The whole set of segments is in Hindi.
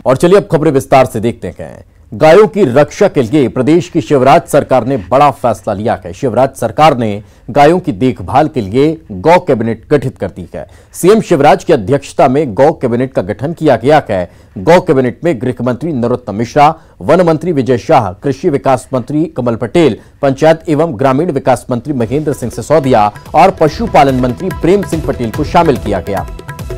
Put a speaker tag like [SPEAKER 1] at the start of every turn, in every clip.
[SPEAKER 1] और चलिए अब खबरें विस्तार से देखते हैं। गायों की रक्षा के लिए प्रदेश की शिवराज सरकार ने बड़ा फैसला लिया है। शिवराज सरकार ने गायों की देखभाल के लिए गौ कैबिनेट गठित कर दी है। सीएम शिवराज की अध्यक्षता में गौ कैबिनेट का गठन किया गया है। गौ कैबिनेट में गृह मंत्री नरोत्तम मिश्रा, वन मंत्री विजय शाह, कृषि विकास मंत्री कमल पटेल, पंचायत एवं ग्रामीण विकास मंत्री महेंद्र सिंह सिसोदिया और पशुपालन मंत्री प्रेम सिंह पटेल को शामिल किया गया।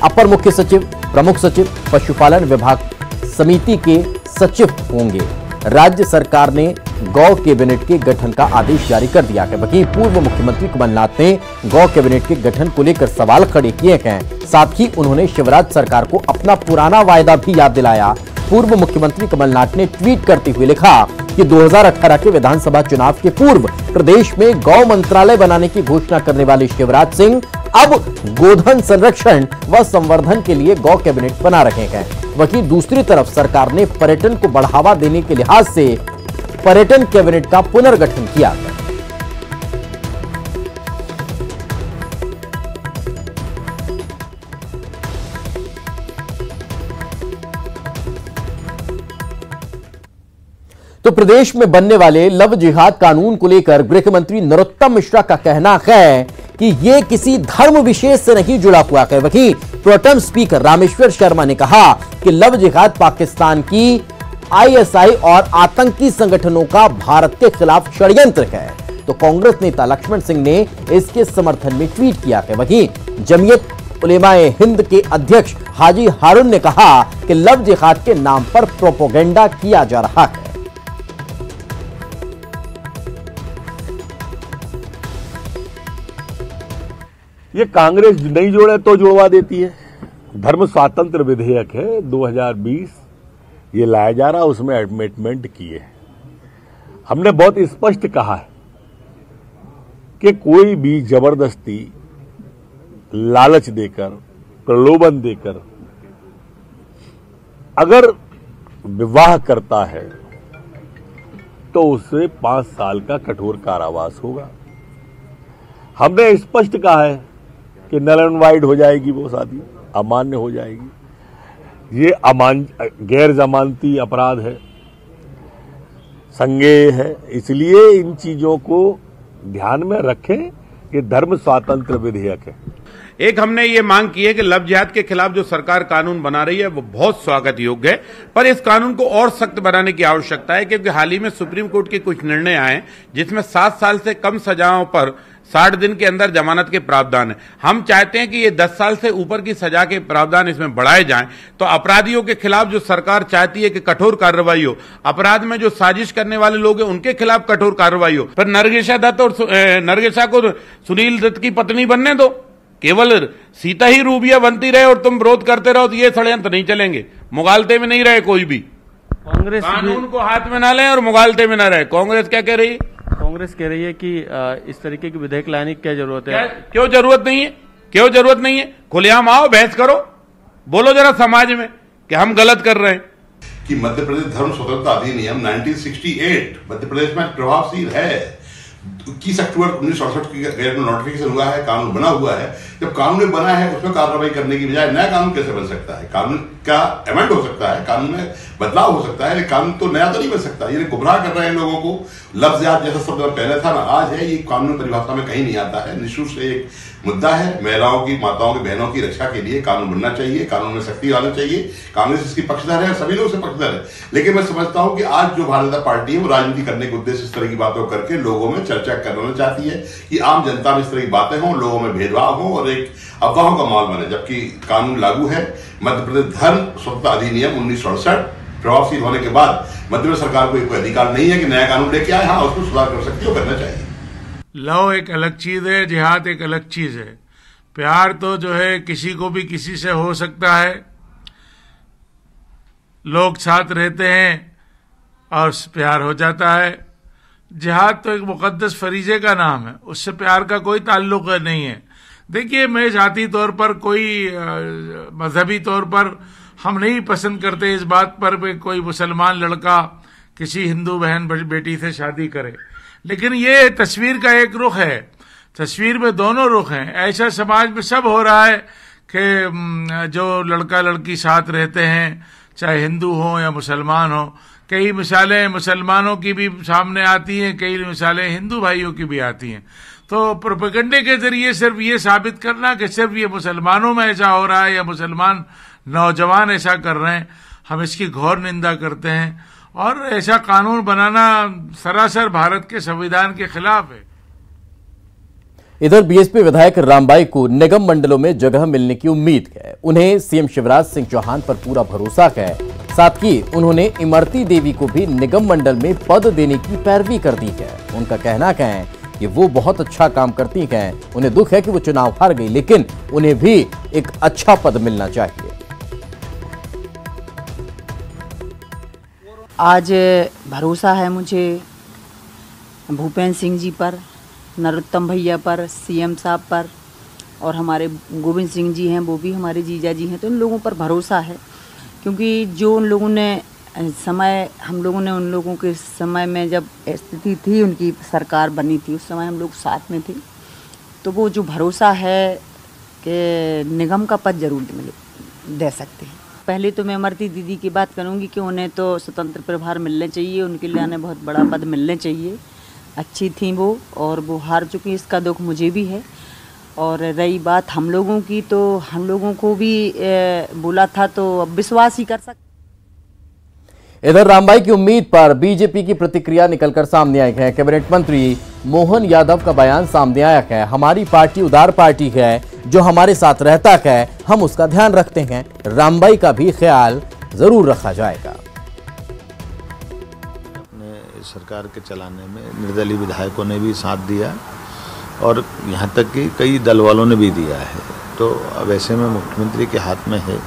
[SPEAKER 1] अपर मुख्य सचिव, प्रमुख सचिव पशुपालन विभाग समिति के सचिव होंगे। राज्य सरकार ने गौ कैबिनेट के गठन का आदेश जारी कर दिया है। वहीं पूर्व मुख्यमंत्री कमलनाथ ने गौ कैबिनेट के गठन को लेकर सवाल खड़े किए हैं। साथ ही उन्होंने शिवराज सरकार को अपना पुराना वायदा भी याद दिलाया। पूर्व मुख्यमंत्री कमलनाथ ने ट्वीट करते हुए लिखा कि 2018 के विधानसभा चुनाव के पूर्व प्रदेश में गौ मंत्रालय बनाने की घोषणा करने वाले शिवराज सिंह अब गोधन संरक्षण व संवर्धन के लिए गौ कैबिनेट बना रहे हैं। वहीं दूसरी तरफ सरकार ने पर्यटन को बढ़ावा देने के लिहाज से पर्यटन कैबिनेट का पुनर्गठन किया है। तो प्रदेश में बनने वाले लव जिहाद कानून को लेकर गृह मंत्री नरोत्तम मिश्रा का कहना है कि यह किसी धर्म विशेष से नहीं जुड़ा हुआ है। वहीं प्रोटेम स्पीकर रामेश्वर शर्मा ने कहा कि लव जिहाद पाकिस्तान की आईएसआई और आतंकी संगठनों का भारत के खिलाफ षड्यंत्र है। तो कांग्रेस नेता लक्ष्मण सिंह ने इसके समर्थन में ट्वीट किया है। वहीं जमीयत उलेमाए हिंद के अध्यक्ष हाजी हारून ने कहा कि लव जिहाद के नाम पर प्रोपेगेंडा किया जा रहा है।
[SPEAKER 2] ये कांग्रेस नहीं जोड़े तो जुड़वा देती है। धर्म स्वातंत्र विधेयक है 2020 ये लाया जा रहा, उसमें एडमेंटमेंट किए। हमने बहुत स्पष्ट कहा है कि कोई भी जबरदस्ती लालच देकर, प्रलोभन देकर अगर विवाह करता है तो उसे 5 साल का कठोर कारावास होगा। हमने स्पष्ट कहा है कि नल एंड वाइड हो जाएगी वो शादी, अमान्य हो जाएगी। ये गैर जमानती अपराध है, संज्ञेय है। इसलिए इन चीजों को ध्यान में रखें कि धर्म स्वातंत्र विधेयक है।
[SPEAKER 3] एक हमने ये मांग की है कि लव जिहाद के खिलाफ जो सरकार कानून बना रही है वो बहुत स्वागत योग्य है, पर इस कानून को और सख्त बनाने की आवश्यकता है, क्योंकि हाल ही में सुप्रीम कोर्ट के कुछ निर्णय आए जिसमें 7 साल से कम सजाओं पर 60 दिन के अंदर जमानत के प्रावधान है। हम चाहते हैं कि ये 10 साल से ऊपर की सजा के प्रावधान इसमें बढ़ाए जाएं, तो अपराधियों के खिलाफ जो सरकार चाहती है कि कठोर कार्रवाई हो, अपराध में जो साजिश करने वाले लोग हैं उनके खिलाफ कठोर कार्रवाई हो। पर नरगिसा दत्त और नरगिसा को सुनील दत्त की पत्नी बनने दो, केवल सीता ही रूबिया बनती रहे और तुम विरोध करते रहो, तो ये षड्यंत्र नहीं चलेंगे। मुगालते में नहीं रहे कोई भी,
[SPEAKER 4] कांग्रेस
[SPEAKER 3] कानून को हाथ में ना लें और मुगालते में ना रहे। कांग्रेस क्या कह रही है?
[SPEAKER 4] कांग्रेस कह रही है कि इस तरीके की विधेयक लाने की क्या जरूरत है?
[SPEAKER 3] क्यों जरूरत नहीं है? क्यों जरूरत नहीं है? खुलेआम आओ, बहस करो, बोलो जरा समाज में कि हम गलत कर रहे हैं।
[SPEAKER 5] कि मध्य प्रदेश धर्म स्वतंत्रता अधिनियम 1968 मध्य प्रदेश में प्रभावशील है। 21 अक्टूबर 1968 की गैर नोटिफिकेशन हुआ है, कानून बना हुआ है। जब कानून बना है उसमें कार्रवाई करने की बजाय नया कानून कैसे बन सकता है? कानून का अमेंड हो सकता है, कानून में बदलाव हो सकता है, लेकिन कानून तो नया तो नहीं बन सकता। ये गुमराह कर रहे हैं लोगों को। लफ्ज जिहाद जैसा शब्द पहले था ना, आज है, ये कानून परिभाषा में कहीं नहीं आता है। निःशुल्क से एक मुद्दा है, महिलाओं की, माताओं की, बहनों की रक्षा के लिए कानून बनना चाहिए, कानून में सख्ती आना चाहिए। कांग्रेस इसकी पक्षधर है, सभी लोग से पक्षधर है। लेकिन मैं समझता हूं कि आज जो भारतीय जनता पार्टी है वो राजनीति करने के उद्देश्य इस तरह की बातों करके लोगों में चर्चा करना चाहती है कि आम जनता में इस तरह की बातें हों, लोगों में भेदभाव हो और एक अफवाहों का माहौल बने, जबकि कानून लागू है। मध्य प्रदेश धर्म स्वतंत्रता अधिनियम 1968 प्रभावशील होने के बाद मध्य प्रदेश सरकार को कोई अधिकार नहीं है कि नया कानून लेके आए। हाँ, उसको सुधार कर सकती है, करना चाहिए।
[SPEAKER 6] लव एक अलग चीज है, जिहाद एक अलग चीज है। प्यार तो जो है किसी को भी किसी से हो सकता है, लोग साथ रहते हैं और प्यार हो जाता है। जिहाद तो एक मुकद्दस फरीजे का नाम है, उससे प्यार का कोई ताल्लुक नहीं है। देखिए, मैं जाती तौर पर, कोई मजहबी तौर पर हम नहीं पसंद करते इस बात पर कि कोई मुसलमान लड़का किसी हिंदू बहन बेटी से शादी करे, लेकिन ये तस्वीर का एक रुख है, तस्वीर में दोनों रुख हैं। ऐसा समाज में सब हो रहा है कि जो लड़का लड़की साथ रहते हैं चाहे हिंदू हो या मुसलमान हो। कई मिसालें मुसलमानों की भी सामने आती हैं, कई मिसालें हिंदू भाइयों की भी आती हैं। तो प्रोपेगेंडे के जरिए सिर्फ ये साबित करना कि सिर्फ ये मुसलमानों में ऐसा हो रहा है या मुसलमान नौजवान ऐसा कर रहे हैं, हम इसकी घोर निंदा करते हैं। और ऐसा कानून बनाना सरासर भारत के संविधान के खिलाफ है।
[SPEAKER 1] इधर बीएसपी विधायक रामबाई को निगम मंडलों में जगह मिलने की उम्मीद है। उन्हें सीएम शिवराज सिंह चौहान पर पूरा भरोसा है। साथ ही उन्होंने इमरती देवी को भी निगम मंडल में पद देने की पैरवी कर दी है। उनका कहना है कि वो बहुत अच्छा काम करती हैं। उन्हें दुख है कि वो चुनाव हार गई, लेकिन उन्हें भी एक अच्छा पद मिलना चाहिए।
[SPEAKER 7] आज भरोसा है मुझे भूपेंद्र सिंह जी पर, नरोत्तम भैया पर, सीएम साहब पर, और हमारे गोविंद सिंह जी हैं, वो भी हमारे जीजा जी हैं। तो इन लोगों पर भरोसा है, क्योंकि जो उन लोगों ने हम लोगों ने उन लोगों के समय में जब स्थिति थी, उनकी सरकार बनी थी, उस समय हम लोग साथ में थे। तो वो जो भरोसा है कि निगम का पद जरूर दे सकते हैं। पहले तो मैं इमरती दीदी की बात करूंगी कि उन्हें तो स्वतंत्र प्रभार मिलने चाहिए, उनके लिए आने बहुत बड़ा पद मिलने चाहिए। अच्छी थी वो, और वो हार चुकी, इसका दुख मुझे भी है। और रही बात हम लोगों की, तो हम लोगों को भी बोला था, तो अब विश्वास ही कर सकते।
[SPEAKER 1] इधर रामबाई की उम्मीद पर बीजेपी की प्रतिक्रिया निकलकर सामने आई है। कैबिनेट मंत्री मोहन यादव का बयान सामने आया है। हमारी पार्टी उदार पार्टी है, जो हमारे साथ रहता है हम उसका ध्यान रखते हैं। रामबाई का भी ख्याल जरूर रखा जाएगा।
[SPEAKER 8] अपने सरकार के चलाने में निर्दलीय विधायकों ने भी साथ दिया, और यहाँ तक कि कई दल वालों ने भी दिया है। तो अब ऐसे में मुख्यमंत्री के हाथ में है,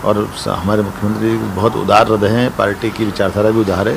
[SPEAKER 8] और हमारे मुख्यमंत्री बहुत उदार हृदय हैं, पार्टी की विचारधारा भी उदार है।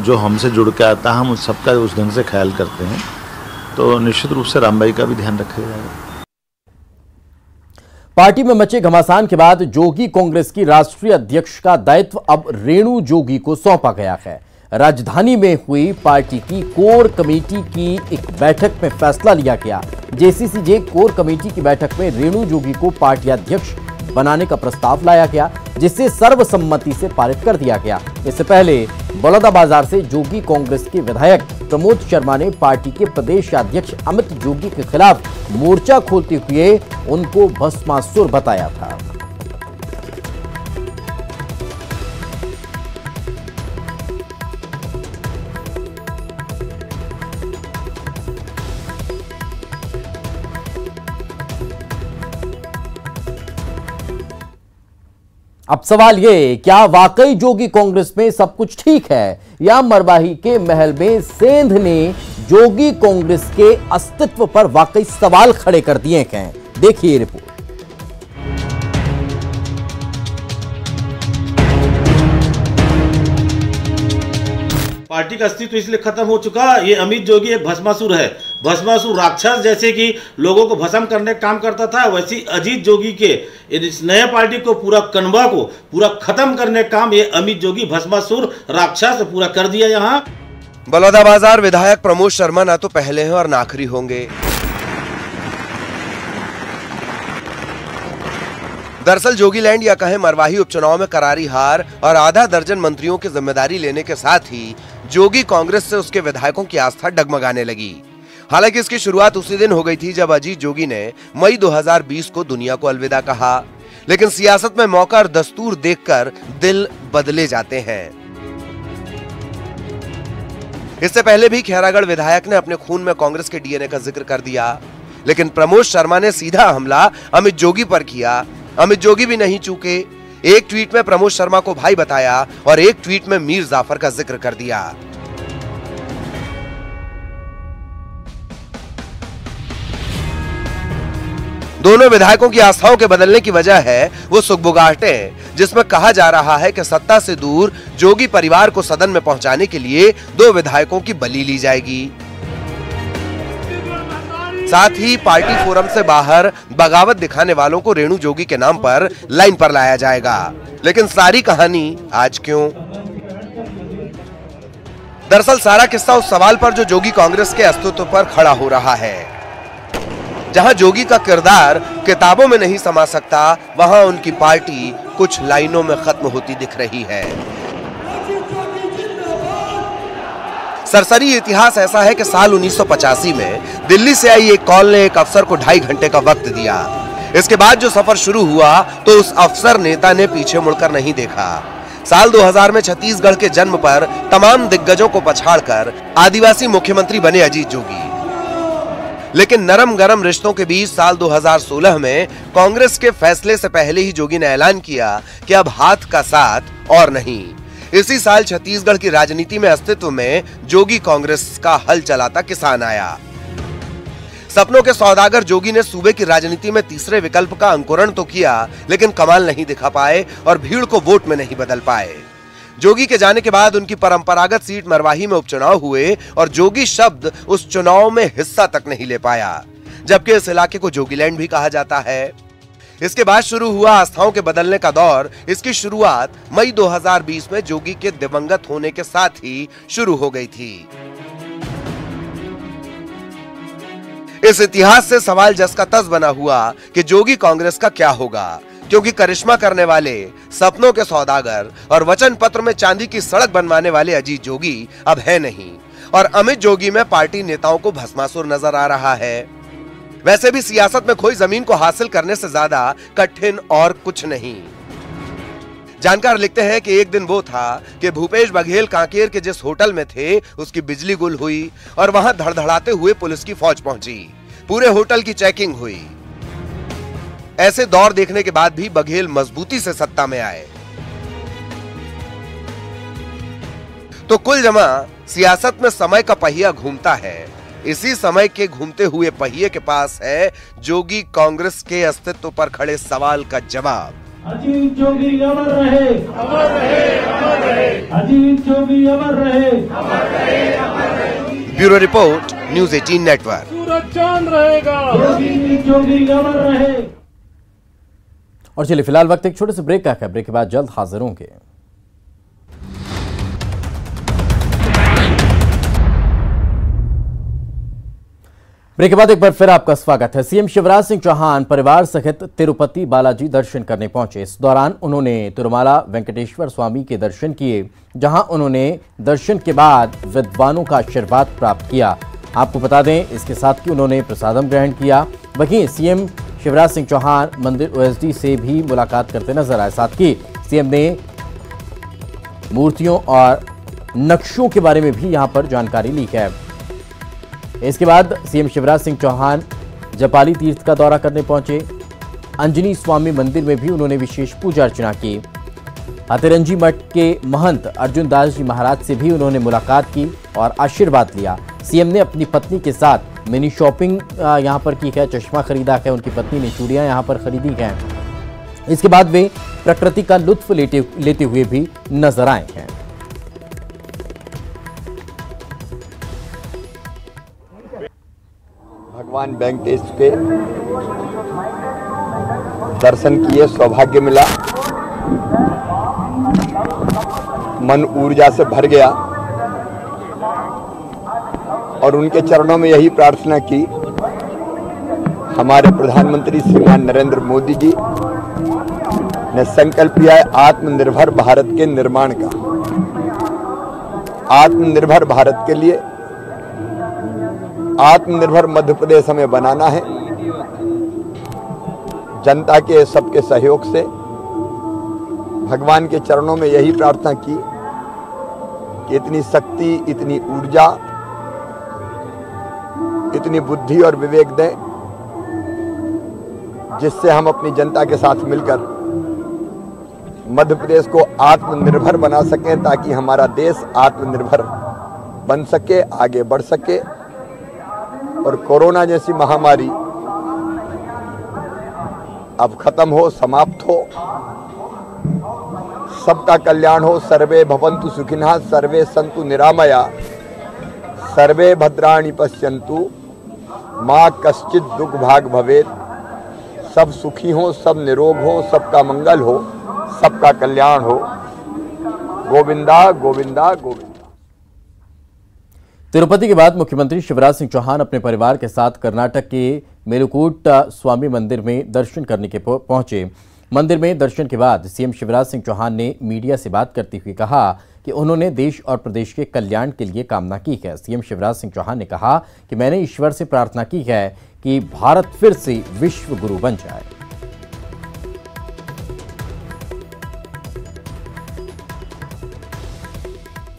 [SPEAKER 8] जो हमसे जुड़ के आता है हम उस सबका उस ढंग से ख्याल करते हैं। तो निश्चित रूप से रामबाई का भी ध्यान रखा जाएगा।
[SPEAKER 1] पार्टी में मचे घमासान के बाद जोगी कांग्रेस की राष्ट्रीय अध्यक्ष का दायित्व अब रेणु जोगी को सौंपा गया है। राजधानी में हुई पार्टी की कोर कमेटी की एक बैठक में फैसला लिया गया। जेसीसीजे कोर कमेटी की बैठक में रेणु जोगी को पार्टी अध्यक्ष बनाने का प्रस्ताव लाया गया, जिसे सर्वसम्मति से पारित कर दिया गया। इससे पहले बलौदाबाजार से जोगी कांग्रेस के विधायक प्रमोद शर्मा ने पार्टी के प्रदेश अध्यक्ष अमित जोगी के खिलाफ मोर्चा खोलते हुए उनको भस्मासुर बताया था। अब सवाल ये, क्या वाकई जोगी कांग्रेस में सब कुछ ठीक है, या मरवाही के महल में सेंध ने जोगी कांग्रेस के अस्तित्व पर वाकई सवाल खड़े कर दिए हैं? देखिए रिपोर्ट।
[SPEAKER 9] पार्टी का अस्तित्व इसलिए खत्म हो चुका, ये अमित जोगी एक भस्मासुर है। भस्मासुर राक्षस जैसे कि लोगों को भस्म करने का काम करता था, वैसी अजीत जोगी के इस नए पार्टी को पूरा कनवा को पूरा खत्म करने का काम ये अमित जोगी भस्मासुर राक्षस पूरा कर दिया। यहाँ
[SPEAKER 10] बलौदाबाजार विधायक प्रमोद शर्मा ना तो पहले हैं और ना आखिरी होंगे। दरअसल जोगीलैंड या कहें मरवाही उपचुनाव में करारी हार और आधा दर्जन मंत्रियों की जिम्मेदारी लेने के साथ ही जोगी कांग्रेस से उसके विधायकों की आस्था डगमगाने लगी। हालांकि इसकी शुरुआत उसी दिन हो गई थी जब अजीत जोगी ने मई 2020 को दुनिया को अलविदा कहा। लेकिन सियासत में मौका और दस्तूर देखकर दिल बदले जाते हैं। इससे पहले भी खैरागढ़ विधायक ने अपने खून में कांग्रेस के डीएनए का जिक्र कर दिया, लेकिन प्रमोद शर्मा ने सीधा हमला अमित जोगी पर किया। अमित जोगी भी नहीं चूके। एक ट्वीट में प्रमोद शर्मा को भाई बताया और एक ट्वीट में मीर जाफर का जिक्र कर दिया। दोनों विधायकों की आस्थाओं के बदलने की वजह है वो सुगबुगाहटें, जिसमें कहा जा रहा है कि सत्ता से दूर जोगी परिवार को सदन में पहुंचाने के लिए 2 विधायकों की बलि ली जाएगी। साथ ही पार्टी फोरम से बाहर बगावत दिखाने वालों को रेणु जोगी के नाम पर लाइन पर लाया जाएगा। लेकिन सारी कहानी आज क्यों? दरअसल सारा किस्सा उस सवाल पर जो जोगी कांग्रेस के अस्तित्व पर खड़ा हो रहा है। जहां जोगी का किरदार किताबों में नहीं समा सकता, वहां उनकी पार्टी कुछ लाइनों में खत्म होती दिख रही है। सरसरी इतिहास ऐसा है कि साल 1985 में दिल्ली से आई एक कॉल ने एक अफसर को 2.5 घंटे का वक्त दिया। इसके बाद जो सफर शुरू हुआ तो उस अफसर नेता ने पीछे मुड़कर नहीं देखा। साल 2000 में छत्तीसगढ़ के जन्म पर तमाम दिग्गजों को पछाड़कर आदिवासी मुख्यमंत्री बने अजीत जोगी। लेकिन नरम गरम रिश्तों के बीच साल 2016 में कांग्रेस के फैसले से पहले ही जोगी ने ऐलान किया कि अब हाथ का साथ और नहीं। इसी साल छत्तीसगढ़ की राजनीति में अस्तित्व में जोगी कांग्रेस का हल चलाता किसान आया। सपनों के सौदागर जोगी ने सूबे की राजनीति में तीसरे विकल्प का अंकुरण तो किया, लेकिन कमाल नहीं दिखा पाए और भीड़ को वोट में नहीं बदल पाए। जोगी के जाने के बाद उनकी परंपरागत सीट मरवाही में उपचुनाव हुए और जोगी शब्द उस चुनाव में हिस्सा तक नहीं ले पाया, जबकि इस इलाके को जोगीलैंड भी कहा जाता है। इसके बाद शुरू हुआ आस्थाओं के बदलने का दौर। इसकी शुरुआत मई 2020 में जोगी के दिवंगत होने के साथ ही शुरू हो गई थी। इस इतिहास से सवाल जस का तस बना हुआ कि जोगी कांग्रेस का क्या होगा, क्योंकि करिश्मा करने वाले, सपनों के सौदागर और वचन पत्र में चांदी की सड़क बनवाने वाले अजीत जोगी अब है नहीं और अमित जोगी में पार्टी नेताओं को भस्मासुर नजर आ रहा है। वैसे भी सियासत में खोई जमीन को हासिल करने से ज्यादा कठिन और कुछ नहीं। जानकार लिखते हैं कि एक दिन वो था कि भूपेश बघेल कांकेर के जिस होटल में थे उसकी बिजली गुल हुई और वहां धड़धड़ाते हुए पुलिस की फौज पहुंची। पूरे होटल की चेकिंग हुई। ऐसे दौर देखने के बाद भी बघेल मजबूती से सत्ता में आए। तो कुल जमा सियासत में समय का पहिया घूमता है। इसी समय के घूमते हुए पहिए के पास है जोगी कांग्रेस के अस्तित्व पर खड़े सवाल का जवाब।
[SPEAKER 11] अजीत जोगी अमर रहे, अमर रहे, अमर रहे। अजीत जोगी अमर रहे, अमर रहे, अमर रहे।
[SPEAKER 10] Bureau report, news 18 network.
[SPEAKER 11] सूरज चांद रहेगा, जोगी अमर रहे।
[SPEAKER 1] और चलिए फिलहाल वक्त एक छोटे से ब्रेक का है। ब्रेक के बाद जल्द हाजिर होंगे। ब्रेक के बाद एक बार फिर आपका स्वागत है। सीएम शिवराज सिंह चौहान परिवार सहित तिरुपति बालाजी दर्शन करने पहुंचे। इस दौरान उन्होंने तिरुमाला वेंकटेश्वर स्वामी के दर्शन किए, जहां उन्होंने दर्शन के बाद विद्वानों का आशीर्वाद प्राप्त किया। आपको बता दें इसके साथ ही उन्होंने प्रसादम ग्रहण किया। वहीं सीएम शिवराज सिंह चौहान मंदिर ओएसडी से भी मुलाकात करते नजर आए। साथ ही सीएम ने मूर्तियों और नक्शों के बारे में भी यहां पर जानकारी ली है। इसके बाद सीएम शिवराज सिंह चौहान जपाली तीर्थ का दौरा करने पहुंचे। अंजनी स्वामी मंदिर में भी उन्होंने विशेष पूजा अर्चना की। अतिरंजी मठ के महंत अर्जुन दास जी महाराज से भी उन्होंने मुलाकात की और आशीर्वाद लिया। सीएम ने अपनी पत्नी के साथ मिनी शॉपिंग यहां पर की है, चश्मा खरीदा है, उनकी पत्नी ने चूड़ियां यहां पर खरीदी हैं। इसके बाद वे प्रकृति का लुत्फ लेते हुए भी नजर आए हैं।
[SPEAKER 12] भगवान वेंकटेश के दर्शन किए, सौभाग्य मिला, मन ऊर्जा से भर गया और उनके चरणों में यही प्रार्थना की। हमारे प्रधानमंत्री श्रीमान नरेंद्र मोदी जी ने संकल्प लिया है आत्मनिर्भर भारत के निर्माण का। आत्मनिर्भर भारत के लिए आत्मनिर्भर मध्य प्रदेश हमें बनाना है। जनता के सबके सहयोग से भगवान के चरणों में यही प्रार्थना की कि इतनी शक्ति, इतनी ऊर्जा, इतनी बुद्धि और विवेक दें जिससे हम अपनी जनता के साथ मिलकर मध्य प्रदेश को आत्मनिर्भर बना सकें, ताकि हमारा देश आत्मनिर्भर बन सके, आगे बढ़ सके और कोरोना जैसी महामारी अब खत्म हो, समाप्त हो, सबका कल्याण हो। सर्वे भवन्तु सुखिनः, सर्वे सन्तु निरामया, सर्वे भद्राणि पश्यन्तु, मां कश्चित दुख भाग भवेत्। सब सुखी हो, सब निरोग हो, सबका मंगल हो, सबका कल्याण हो। गोविंदा गोविंदा गोविंदा।
[SPEAKER 1] तिरुपति के बाद मुख्यमंत्री शिवराज सिंह चौहान अपने परिवार के साथ कर्नाटक के मेलुकूट स्वामी मंदिर में दर्शन करने के पहुंचे। मंदिर में दर्शन के बाद सीएम शिवराज सिंह चौहान ने मीडिया से बात करते हुए कहा कि उन्होंने देश और प्रदेश के कल्याण के लिए कामना की है। सीएम शिवराज सिंह चौहान ने कहा कि मैंने ईश्वर से प्रार्थना की है कि भारत फिर से विश्व गुरु बन जाए।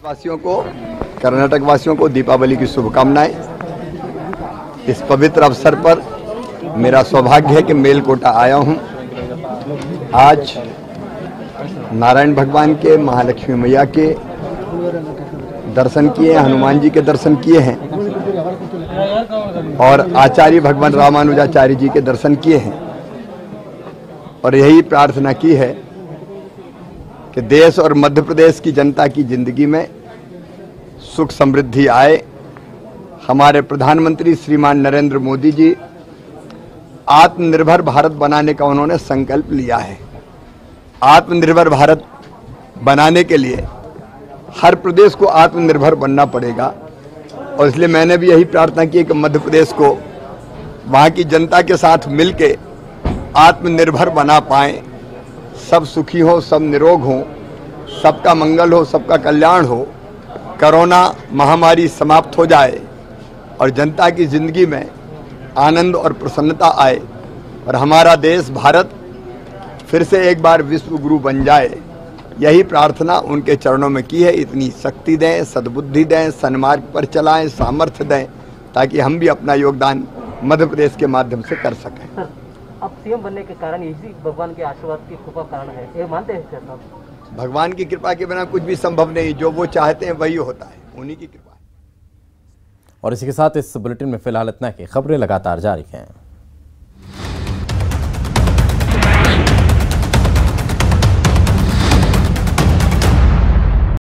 [SPEAKER 12] वासियों को, कर्नाटक वासियों को दीपावली की शुभकामनाएं। इस पवित्र अवसर पर मेरा सौभाग्य है कि मेलकोटा आया हूं। आज नारायण भगवान के, महालक्ष्मी मैया के दर्शन किए, हनुमान जी के दर्शन किए हैं और आचार्य भगवान रामानुजाचार्य जी के दर्शन किए हैं और यही प्रार्थना की है कि देश और मध्य प्रदेश की जनता की जिंदगी में सुख समृद्धि आए। हमारे प्रधानमंत्री श्रीमान नरेंद्र मोदी जी आत्मनिर्भर भारत बनाने का उन्होंने संकल्प लिया है। आत्मनिर्भर भारत बनाने के लिए हर प्रदेश को आत्मनिर्भर बनना पड़ेगा और इसलिए मैंने भी यही प्रार्थना की कि मध्य प्रदेश को वहाँ की जनता के साथ मिलके आत्मनिर्भर बना पाएं। सब सुखी हो, सब निरोग हो, सबका मंगल हो, सबका कल्याण हो, कोरोना महामारी समाप्त हो जाए और जनता की जिंदगी में आनंद और प्रसन्नता आए और हमारा देश भारत फिर से एक बार विश्व गुरु बन जाए। यही प्रार्थना उनके चरणों में की है। इतनी शक्ति दें, सद्बुद्धि दें, सन्मार्ग पर चलाएं, सामर्थ्य दें ताकि हम भी अपना योगदान मध्य प्रदेश के माध्यम से कर सकें।
[SPEAKER 13] सर, अब सीएम बनने के कारण यही भगवान के आशीर्वाद की कृपा कारण है, ये मानते हैं सर?
[SPEAKER 12] भगवान की कृपा के बिना कुछ भी संभव नहीं। जो वो चाहते हैं वही होता है, उन्हीं की कृपा।
[SPEAKER 1] और इसी के साथ इस बुलेटिन में फिलहाल इतना ही। खबरें लगातार जारी हैं।